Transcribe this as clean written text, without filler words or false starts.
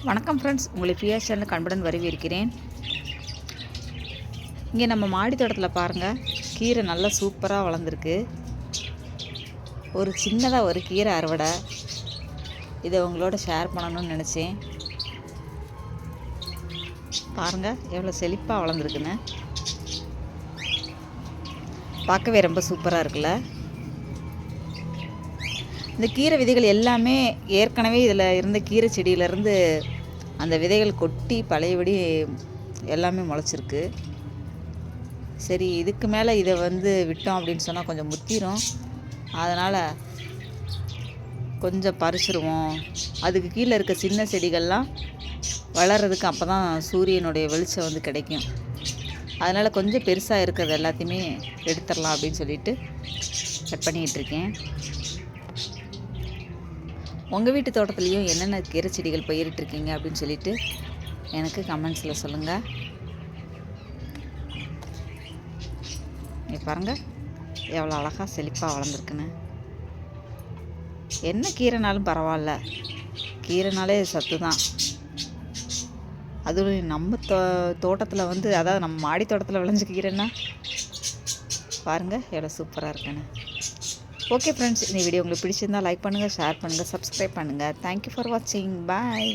வணக்கம் ஃப்ரெண்ட்ஸ், உங்களை பிரியா சேனலுக்கு அன்புடன் வரவேற்கிறேன். இங்கே நம்ம மாடி தோட்டத்தில் பாருங்கள், கீரை நல்லா சூப்பராக வளர்ந்துருக்கு. ஒரு சின்னதாக ஒரு கீரை அறுவடை, இதை உங்களோட ஷேர் பண்ணணும்னு நினச்சேன். பாருங்கள் எவ்வளோ செழிப்பாக வளர்ந்துருக்குன்னு, பார்க்கவே ரொம்ப சூப்பராக இருக்குல்ல. இந்த கீரை விதைகள் எல்லாமே ஏற்கனவே இதில் இருந்த கீரை செடியிலேருந்து அந்த விதைகள் கொட்டி பழையபடி எல்லாமே முளைச்சிருக்கு. சரி, இதுக்கு மேலே இதை விட்டோம் அப்படின்னு சொன்னால் கொஞ்சம் முத்திரும். அதனால் கொஞ்சம் பறிச்சிருவோம். அதுக்கு கீழே இருக்க சின்ன செடிகள்லாம் வளர்கிறதுக்கு அப்போ தான் சூரியனுடைய வெளிச்சம் கிடைக்கும். அதனால் கொஞ்சம் பெருசாக இருக்கிறது எல்லாத்தையுமே எடுத்துடலாம் அப்படின்னு சொல்லிட்டு கட் பண்ணிகிட்ருக்கேன். உங்கள் வீட்டு தோட்டத்துலேயும் என்னென்ன கீரை செடிகள் பயிரிட்டுருக்கீங்க அப்படின்னு சொல்லிட்டு எனக்கு கமெண்ட்ஸில் சொல்லுங்கள். நீ பாருங்கள் எவ்வளோ அழகாக செழிப்பாக வளர்ந்துருக்குன்னு. என்ன கீரைனாலும் பரவாயில்ல, கீரைனாலே சத்து தான். அதுவும் நம்ம தோட்டத்தில் அதாவது நம்ம மாடி தோட்டத்தில் விளைஞ்ச கீரைன்னா பாருங்கள் எவ்வளோ சூப்பராக இருக்குன்னு. ஓகே ஃப்ரெண்ட்ஸ், இந்த வீடியோ உங்களுக்கு பிடிச்சிருந்தால் லைக் பண்ணுங்கள், ஷேர் பண்ணுங்கள், சப்ஸ்கிரைப் பண்ணுங்கள். தேங்க்யூ ஃபார் வாட்சிங். பாய்.